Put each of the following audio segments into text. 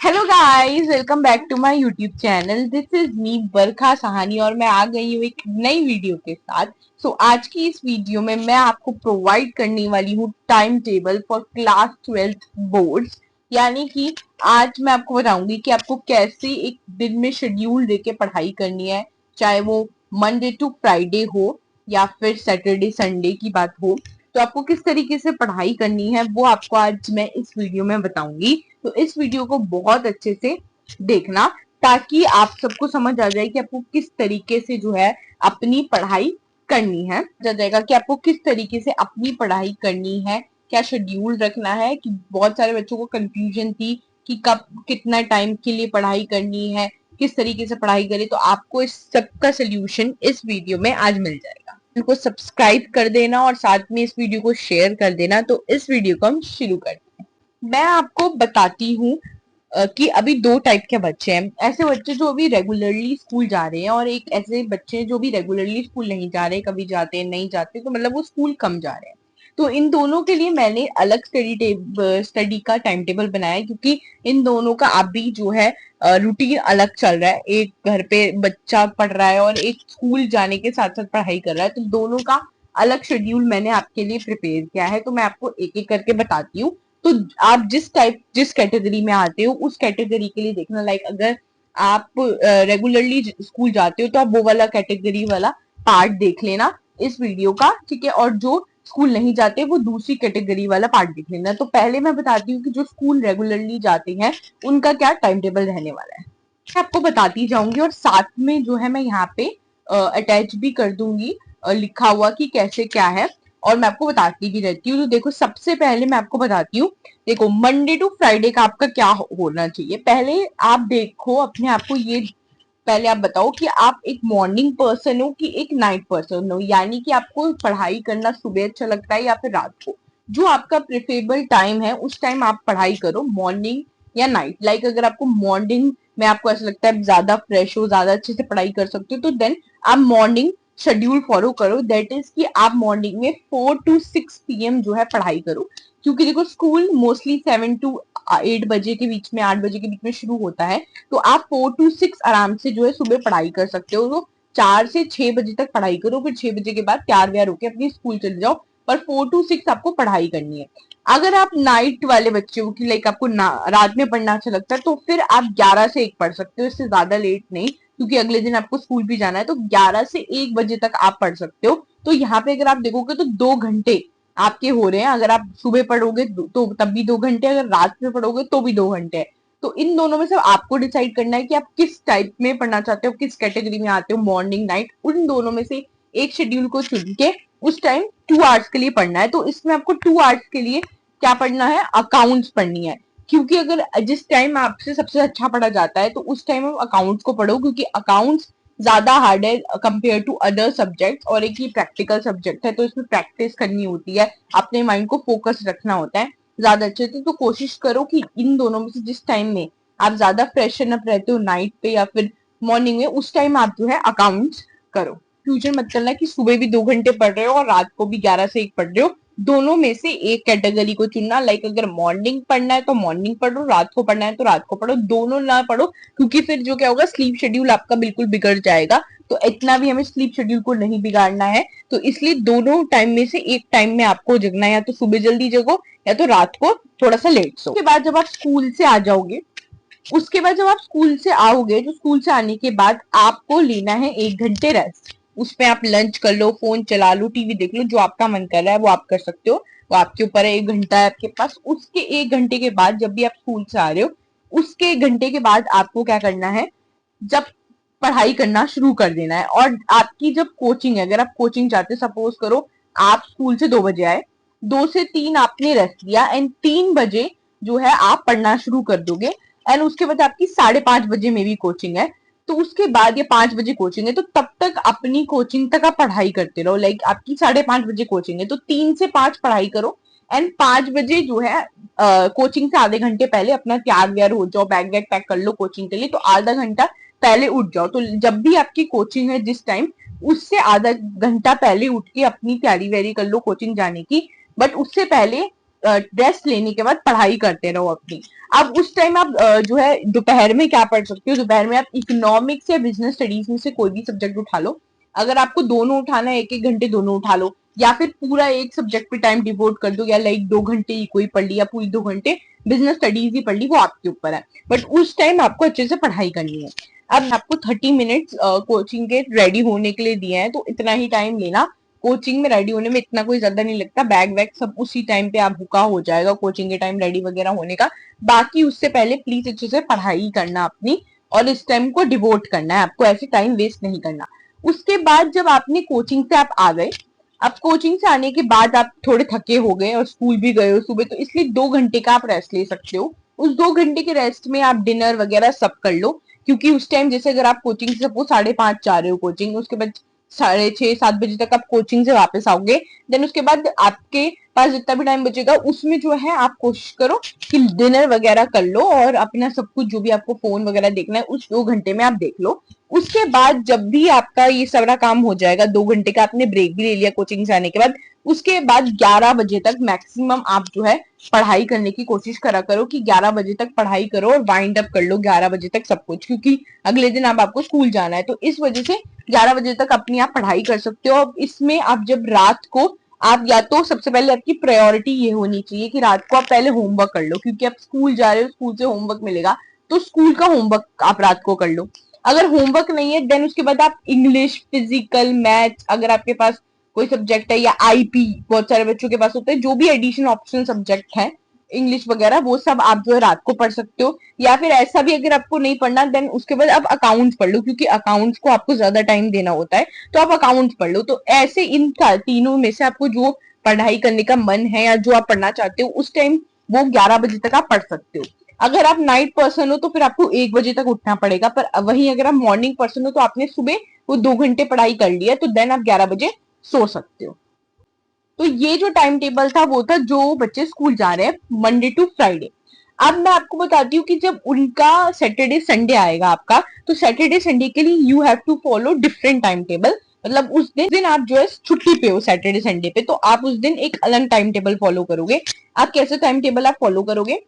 Hello guys, welcome back to my YouTube channel. This is me Barkha Sahani और मैं आ गई हूँ एक नई वीडियो के साथ। आज की इस वीडियो में मैं आपको प्रोवाइड करने वाली हूँ time table for class 12th boards. यानी कि आज मैं आपको बताऊंगी कि आपको कैसे एक दिन में शेड्यूल देके पढ़ाई करनी है, चाहे वो मंडे टू फ्राइडे हो या फिर सैटरडे संडे की बात हो। तो आपको किस तरीके से पढ़ाई करनी है वो आपको आज मैं इस वीडियो में बताऊंगी। तो इस वीडियो को बहुत अच्छे से देखना ताकि आप सबको समझ आ जाए कि आपको किस तरीके से जो है अपनी पढ़ाई करनी है। जा जाएगा कि आपको किस तरीके से अपनी पढ़ाई करनी है, क्या शेड्यूल रखना है। कि बहुत सारे बच्चों को कंफ्यूजन थी कि कब कितना टाइम के लिए पढ़ाई करनी है, किस तरीके से पढ़ाई करें। तो आपको इस सब का सोल्यूशन इस वीडियो में आज मिल जाएगा। को सब्सक्राइब कर देना और साथ में इस वीडियो को शेयर कर देना। तो इस वीडियो को हम शुरू करते हैं। मैं आपको बताती हूँ कि अभी दो टाइप के बच्चे हैं। ऐसे बच्चे जो अभी रेगुलरली स्कूल जा रहे हैं और एक ऐसे बच्चे जो भी रेगुलरली स्कूल नहीं जा रहे, कभी जाते हैं नहीं जाते, तो मतलब वो स्कूल कम जा रहे हैं। तो इन दोनों के लिए मैंने अलग स्टडी का टाइम टेबल बनाया है, क्योंकि इन दोनों का अभी जो है रूटीन अलग चल रहा है। एक घर पे बच्चा पढ़ रहा है और एक स्कूल जाने के साथ साथ पढ़ाई कर रहा है। तो दोनों का अलग शेड्यूल मैंने आपके लिए प्रिपेयर किया है। तो मैं आपको एक एक करके बताती हूँ। तो आप जिस कैटेगरी में आते हो उस कैटेगरी के लिए देखना। लाइक अगर आप रेगुलरली स्कूल जाते हो तो आप वो वाला कैटेगरी वाला पार्ट देख लेना इस वीडियो का, ठीक है। और जो स्कूल नहीं जाते वो दूसरी कैटेगरी वाला पार्ट देख लेना। तो पहले मैं बताती हूँ कि जो स्कूल रेगुलरली जाते हैं उनका क्या टाइम टेबल रहने वाला है, मैं आपको बताती जाऊंगी। और साथ में जो है मैं यहाँ पे अटैच भी कर दूंगी लिखा हुआ कि कैसे क्या है, और मैं आपको बताती भी रहती हूँ। तो देखो, सबसे पहले मैं आपको बताती हूँ। देखो, मंडे टू फ्राइडे का आपका क्या होना चाहिए। पहले आप देखो अपने आप को, ये पहले आप बताओ कि आप एक मॉर्निंग पर्सन हो कि एक नाइट पर्सन हो। यानी कि आपको पढ़ाई करना सुबह अच्छा लगता है या फिर रात को। जो आपका प्रेफरेबल टाइम है उस टाइम आप पढ़ाई करो, मॉर्निंग या नाइट। लाइक अगर आपको मॉर्निंग में आपको ऐसा लगता है ज्यादा फ्रेश हो, ज्यादा अच्छे से पढ़ाई कर सकते हो, तो देन आप मॉर्निंग शेड्यूल फॉलो करो। दैट इज कि आप मॉर्निंग में 4 to 6 PM जो है पढ़ाई करो। क्योंकि देखो, स्कूल मोस्टली 7 to 8 बजे के बीच में, 8 बजे के बीच में शुरू होता है। तो आप 4 to 6 आराम से जो है सुबह पढ़ाई कर सकते हो। तो 4 से 6 बजे तक पढ़ाई करो, फिर 6 बजे के बाद तैयार व्यार होकर अपनी स्कूल चले जाओ। पर 4 to 6 आपको पढ़ाई करनी है। अगर आप नाइट वाले बच्चे हो कि लाइक आपको रात में पढ़ना अच्छा लगता है, तो फिर आप 11 से 1 पढ़ सकते हो, इससे ज्यादा लेट नहीं। क्योंकि अगले दिन आपको स्कूल भी जाना है। तो 11 से 1 बजे तक आप पढ़ सकते हो। तो यहाँ पे अगर आप देखोगे तो 2 घंटे आपके हो रहे हैं। अगर आप सुबह पढ़ोगे तो तब भी 2 घंटे, अगर रात में पढ़ोगे तो भी 2 घंटे है। तो इन दोनों में से आपको डिसाइड करना है कि आप किस टाइप में पढ़ना चाहते हो, किस कैटेगरी में आते हो, मॉर्निंग नाइट। उन दोनों में से एक शेड्यूल को चुन के उस टाइम 2 आवर्स के लिए पढ़ना है। तो इसमें आपको 2 आवर्स के लिए क्या पढ़ना है, अकाउंट्स पढ़नी है। क्योंकि अगर जिस टाइम आपसे सबसे अच्छा पढ़ा जाता है तो उस टाइम आप अकाउंट्स को पढ़ो, क्योंकि अकाउंट्स ज्यादा हार्ड है कंपेयर टू अदर सब्जेक्ट्स। और एक ही प्रैक्टिकल सब्जेक्ट है, तो इसमें प्रैक्टिस करनी होती है, अपने माइंड को फोकस रखना होता है ज्यादा अच्छे से। तो कोशिश करो कि इन दोनों में से जिस टाइम में आप ज्यादा फ्रेशन अप रहते हो, नाइट पे या फिर मॉर्निंग में, उस टाइम आप जो है अकाउंट्स करो। फ्यूचर मत करना कि सुबह भी 2 घंटे पढ़ रहे हो और रात को भी 11 से 1 पढ़ रहे हो। दोनों में से एक कैटेगरी को चुनना। लाइक अगर मॉर्निंग पढ़ना है तो मॉर्निंग पढ़ो, रात को पढ़ना है तो रात को पढ़ो, दोनों ना पढ़ो। क्योंकि फिर जो क्या होगा, स्लीप शेड्यूल आपका बिल्कुल बिगड़ जाएगा। तो इतना भी हमें स्लीप शेड्यूल को नहीं बिगाड़ना है। तो इसलिए दोनों टाइम में से एक टाइम में आपको जगना है, या तो सुबह जल्दी जगो या तो रात को थोड़ा सा लेट सो। उसके बाद जब आप स्कूल से आ जाओगे, उसके बाद जब आप स्कूल से आओगे तो स्कूल से आने के बाद आपको लेना है 1 घंटे रेस्ट। उसमें आप लंच कर लो, फोन चला लो, टीवी देख लो, जो आपका मन कर रहा है वो आप कर सकते हो। वो आपके ऊपर है, 1 घंटा है आपके पास। उसके 1 घंटे के बाद जब भी आप स्कूल से आ रहे हो, उसके 1 घंटे के बाद आपको क्या करना है, जब पढ़ाई करना शुरू कर देना है। और आपकी जब कोचिंग है, अगर आप कोचिंग चाहते हो, सपोज करो आप स्कूल से 2 बजे आए, 2 से 3 आपने रेस्ट लिया, एंड 3 बजे जो है आप पढ़ना शुरू कर दोगे। एंड उसके बाद आपकी 5:30 बजे में भी कोचिंग है। तो उसके बाद ये 5 बजे कोचिंग है, तो तब तक अपनी कोचिंग तक आप पढ़ाई करते रहो। लाइक आपकी 5:30 बजे कोचिंग है, तो 3 से 5 पढ़ाई करो। एंड 5 बजे जो है कोचिंग से आधे घंटे पहले अपना तैयार व्यार हो जाओ, बैग वैग पैक कर लो कोचिंग के लिए। तो आधा घंटा पहले उठ जाओ। तो जब भी आपकी कोचिंग है जिस टाइम, उससे आधा घंटा पहले उठ के अपनी तैयारी वैयारी कर लो कोचिंग जाने की। बट उससे पहले रेस्ट लेने के बाद पढ़ाई करते रहो अपनी। अब उस टाइम आप जो है दोपहर में क्या पढ़ सकते हो, दोपहर में आप इकोनॉमिक्स या बिजनेस स्टडीज में से कोई भी सब्जेक्ट उठा लो। अगर आपको दोनों उठाना है, एक एक घंटे दोनों उठा लो, या फिर पूरा एक सब्जेक्ट पे टाइम डिवोट कर दो, या लाइक 2 घंटे ही कोई पढ़ लिया, पूरी 2 घंटे बिजनेस स्टडीज ही पढ़ ली, वो आपके ऊपर है। बट उस टाइम आपको अच्छे से पढ़ाई करनी है। अब आपको 30 मिनट्स कोचिंग के रेडी होने के लिए दिए हैं, तो इतना ही टाइम लेना। कोचिंग में रेडी होने में इतना कोई ज्यादा नहीं लगता, बैग वैग सब उसी टाइम पे आपका हो जाएगा कोचिंग के टाइम रेडी वगैरह होने का। बाकी उससे पहले प्लीज अच्छे से पढ़ाई करना अपनी, और इस टाइम को डिवोट करना है आपको, ऐसे टाइम वेस्ट नहीं करना। उसके बाद जब आपने कोचिंग से आप आ गए, अब कोचिंग से आने के बाद आप थोड़े थके हो गए और स्कूल भी गए हो सुबह, तो इसलिए 2 घंटे का आप रेस्ट ले सकते हो। उस 2 घंटे के रेस्ट में आप डिनर वगैरह सब कर लो, क्योंकि उस टाइम जैसे अगर आप कोचिंग से सपोज 5:30 जा रहे हो कोचिंग, उसके बाद 6:30-7 बजे तक आप कोचिंग से वापस आओगे। देन उसके बाद आपके पास जितना भी टाइम बचेगा उसमें जो है आप कोशिश करो कि डिनर वगैरह कर लो, और अपना सब कुछ जो भी आपको फोन वगैरह देखना है उस 2 घंटे में आप देख लो। उसके बाद जब भी आपका ये सारा काम हो जाएगा, 2 घंटे का आपने ब्रेक भी ले लिया कोचिंग से आने के बाद, उसके बाद 11 बजे तक मैक्सिमम आप जो है पढ़ाई करने की कोशिश करा करो, कि 11 बजे तक पढ़ाई करो और वाइंड अप कर लो 11 बजे तक सब कुछ, क्योंकि अगले दिन अब आपको स्कूल जाना है। तो इस वजह से 11 बजे तक अपनी आप पढ़ाई कर सकते हो। अब इसमें आप जब रात को, आप या तो सबसे पहले आपकी प्रायोरिटी ये होनी चाहिए कि रात को आप पहले होमवर्क कर लो, क्योंकि आप स्कूल जा रहे हो, स्कूल से होमवर्क मिलेगा, तो स्कूल का होमवर्क आप रात को कर लो। अगर होमवर्क नहीं है देन उसके बाद आप इंग्लिश, फिजिकल, मैथ्स, अगर आपके पास कोई सब्जेक्ट है, या आईपी बहुत सारे बच्चों के पास होते हैं, जो भी एडिशनल ऑप्शनल सब्जेक्ट है, इंग्लिश वगैरह, वो सब आप जो है रात को पढ़ सकते हो। या फिर ऐसा भी अगर आपको नहीं पढ़ना देन उसके बाद आप अकाउंट्स पढ़ लो, क्योंकि अकाउंट्स को आपको ज्यादा टाइम देना होता है, तो आप अकाउंट्स पढ़ लो। तो ऐसे इन तीनों में से आपको जो पढ़ाई करने का मन है या जो आप पढ़ना चाहते हो उस टाइम वो 11 बजे तक आप पढ़ सकते हो। अगर आप नाइट पर्सन हो तो फिर आपको 1 बजे तक उठना पड़ेगा, पर वहीं अगर आप मॉर्निंग पर्सन हो तो आपने सुबह वो 2 घंटे पढ़ाई कर लिया, तो देन आप 11 बजे सो सकते हो। तो ये जो टाइम टेबल था वो था जो बच्चे स्कूल जा रहे हैं मंडे टू फ्राइडे। अब मैं आपको बताती हूँ कि जब उनका सैटरडे संडे आएगा आपका, तो सैटरडे संडे के लिए you have to follow different time table. मतलब उस दिन आप जो है छुट्टी पे हो सैटरडे संडे पे, तो आप उस दिन एक अलग टाइम टेबल फॉलो करोगे। आप कैसे टाइम टेबल आप फॉलो करोगे,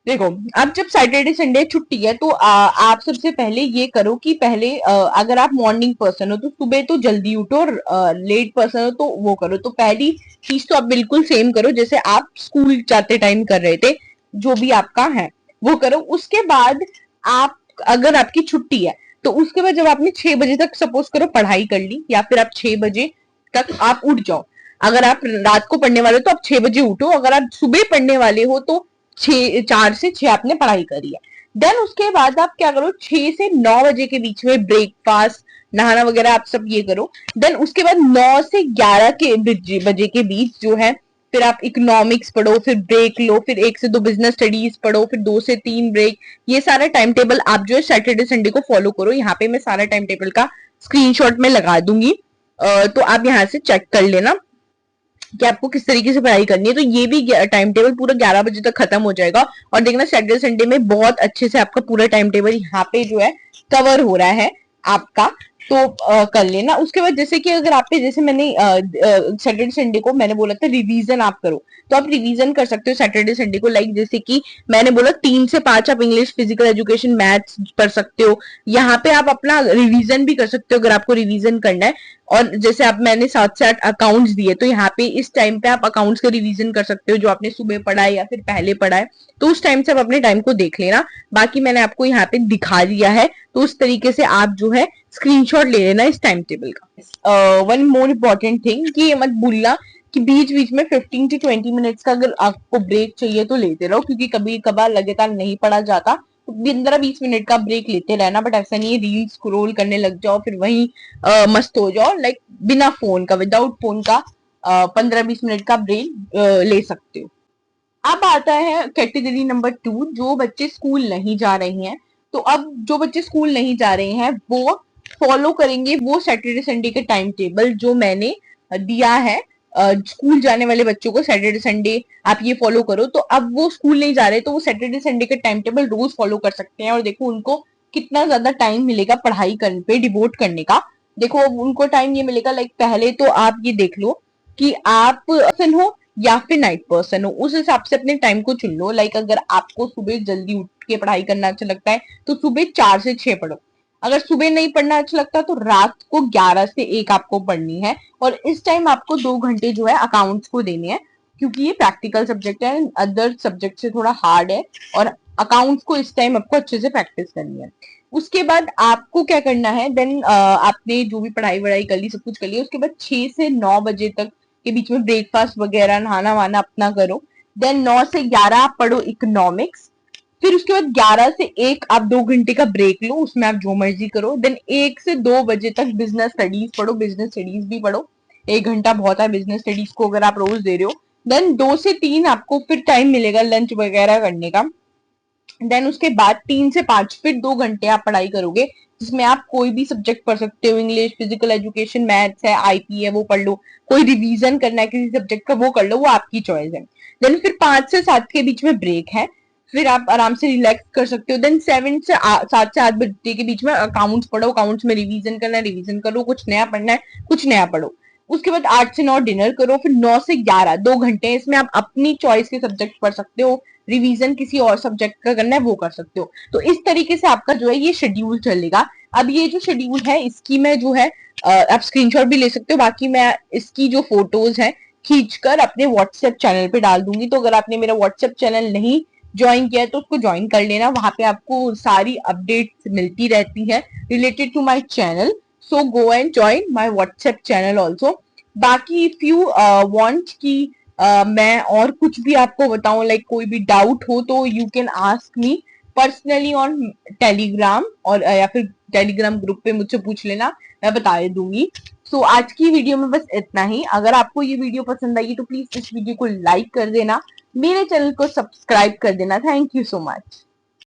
देखो, अब जब सैटरडे संडे छुट्टी है तो आप सबसे पहले ये करो कि पहले अगर आप मॉर्निंग पर्सन हो तो सुबह तो जल्दी उठो, और लेट पर्सन हो तो वो करो। तो पहली चीज तो आप बिल्कुल सेम करो जैसे आप स्कूल जाते टाइम कर रहे थे, जो भी आपका है वो करो। उसके बाद आप, अगर आपकी छुट्टी है तो उसके बाद जब आपने 6 बजे तक सपोज करो पढ़ाई कर ली, या फिर आप 6 बजे तक आप उठ जाओ। अगर आप रात को पढ़ने वाले हो तो आप 6 बजे उठो, अगर आप सुबह पढ़ने वाले हो तो 4 से 6 आपने पढ़ाई करी है। देन उसके बाद आप क्या करो, 6 से 9 बजे के बीच में ब्रेकफास्ट, नहाना वगैरह आप सब ये करो। देन उसके बाद 9 से 11 के बजे के बीच जो है फिर आप इकोनॉमिक्स पढ़ो, फिर ब्रेक लो, फिर 1 से 2 बिजनेस स्टडीज पढ़ो, फिर 2 से 3 ब्रेक। ये सारा टाइम टेबल आप जो है सैटरडे संडे को फॉलो करो। यहाँ पे मैं सारा टाइम टेबल का स्क्रीनशॉट में लगा दूंगी, तो आप यहाँ से चेक कर लेना कि आपको किस तरीके से पढ़ाई करनी है। तो ये भी टाइम टेबल पूरा 11 बजे तक खत्म हो जाएगा, और देखना सैटरडे संडे में बहुत अच्छे से आपका पूरा टाइम टेबल यहाँ पे जो है कवर हो रहा है आपका। तो कर लेना। उसके बाद जैसे कि अगर आपने, जैसे मैंने सैटरडे संडे को मैंने बोला था रिवीजन आप करो, तो आप रिवीजन कर सकते हो सैटरडे संडे को। लाइक जैसे कि मैंने बोला 3 से 5 आप इंग्लिश, फिजिकल एजुकेशन, मैथ्स पढ़ सकते हो। यहाँ पे आप अपना रिवीजन भी कर सकते हो अगर आपको रिवीजन करना है। और जैसे आप, मैंने 7 से 8 अकाउंट्स दिए, तो यहाँ पे इस टाइम पे आप अकाउंट्स का रिवीजन कर सकते हो, जो आपने सुबह पढ़ा है या फिर पहले पढ़ा है। तो उस टाइम से आप अपने टाइम को देख लेना। बाकी मैंने आपको यहाँ पे दिखा दिया है, तो उस तरीके से आप जो है स्क्रीनशॉट ले लेना इस टाइम टेबल का। वन मोर इम्पोर्टेंट थिंग कि ये मत भूलना कि बीच बीच में 15 से 20 मिनट्स का अगर आपको ब्रेक चाहिए तो लेते रहो, क्योंकि कभी कभार लगातार नहीं पढ़ा जाता, तो 15-20 मिनट का ब्रेक लेते रहना। बट ऐसा नहीं है रील स्क्रॉल करने लग जाओ फिर वही मस्त हो जाओ। लाइक बिना फोन का, विदाउट फोन का 15-20 मिनट का ब्रेक ले सकते हो। अब आता है कैटेगरी नंबर 2, जो बच्चे स्कूल नहीं जा रहे हैं। तो अब जो बच्चे स्कूल नहीं जा रहे हैं वो फॉलो करेंगे वो सैटरडे संडे के टाइम टेबल जो मैंने दिया है। स्कूल जाने वाले बच्चों को सैटरडे संडे आप ये फॉलो करो। तो अब वो स्कूल नहीं जा रहे तो वो सैटरडे संडे के टाइम टेबल रोज फॉलो कर सकते हैं, और देखो उनको कितना ज्यादा टाइम मिलेगा पढ़ाई करने पे डिवोट करने का। देखो उनको टाइम ये मिलेगा, लाइक पहले तो आप ये देख लो कि आप पर्सन हो या फिर नाइट पर्सन हो, उस हिसाब से अपने टाइम को चुन लो। लाइक अगर आपको सुबह जल्दी उठ के पढ़ाई करना अच्छा लगता है तो सुबह 4 से 6 पढ़ो। अगर सुबह नहीं पढ़ना अच्छा लगता तो रात को 11 से 1 आपको पढ़नी है। और इस टाइम आपको 2 घंटे जो है अकाउंट्स को देने हैं, क्योंकि ये प्रैक्टिकल सब्जेक्ट है, अदर सब्जेक्ट से थोड़ा हार्ड है। और अकाउंट्स को इस टाइम आपको अच्छे से प्रैक्टिस करनी है। उसके बाद आपको क्या करना है, देन आपने जो भी पढ़ाई वढ़ाई कर ली, सब कुछ कर लिया, उसके बाद 6 से 9 बजे तक के बीच में ब्रेकफास्ट वगैरह, नहाना वाना अपना करो। देन 9 से 11 आप पढ़ो इकोनॉमिक्स। फिर उसके बाद 11 से 1 आप 2 घंटे का ब्रेक लो, उसमें आप जो मर्जी करो। देन 1 से 2 बजे तक बिजनेस स्टडीज पढ़ो, बिजनेस स्टडीज भी पढ़ो। 1 घंटा बहुत है बिजनेस स्टडीज को अगर आप रोज दे रहे हो। देन 2 से 3 आपको फिर टाइम मिलेगा लंच वगैरह करने का। देन उसके बाद 3 से 5 फिर 2 घंटे आप पढ़ाई करोगे, जिसमें आप कोई भी सब्जेक्ट पढ़ सकते हो, इंग्लिश, फिजिकल एजुकेशन, मैथ्स है, आईपी है, वो पढ़ लो। कोई रिवीजन करना है किसी सब्जेक्ट का, वो कर लो, वो आपकी चॉइस है। देन फिर 5 से 7 के बीच में ब्रेक है, फिर आप आराम से रिलैक्स कर सकते हो। देन 7 से 8 के बीच में अकाउंट्स पढ़ो, अकाउंट्स में रिवीजन करना है, रिवीजन करो, कुछ नया पढ़ना है, कुछ नया पढ़ो। उसके बाद 8 से 9 डिनर करो, फिर 9 से 11 2 घंटे, इसमें आप अपनी चॉइस के सब्जेक्ट पढ़ सकते हो, रिवीजन किसी और सब्जेक्ट का करना है वो कर सकते हो। तो इस तरीके से आपका जो है ये शेड्यूल चलेगा। अब ये जो शेड्यूल है इसकी मैं जो है आप स्क्रीनशॉट भी ले सकते हो, बाकी मैं इसकी जो फोटोज है खींचकर अपने व्हाट्सएप चैनल पे डाल दूंगी। तो अगर आपने मेरा व्हाट्सएप चैनल नहीं ज्वाइन किया है तो उसको ज्वाइन कर लेना, वहां पे आपको सारी अपडेट्स मिलती रहती है related to my channel. So go and join my WhatsApp channel also. बाकी इफ यू वांट कि मैं और कुछ भी आपको बताऊं, लाइक कोई भी डाउट हो, तो you can ask me personally on Telegram, और या फिर टेलीग्राम ग्रुप पे मुझसे पूछ लेना, मैं बता दूंगी। सो आज की वीडियो में बस इतना ही। अगर आपको ये वीडियो पसंद आई तो प्लीज इस वीडियो को लाइक कर देना, मेरे चैनल को सब्सक्राइब कर देना। Thank you so much.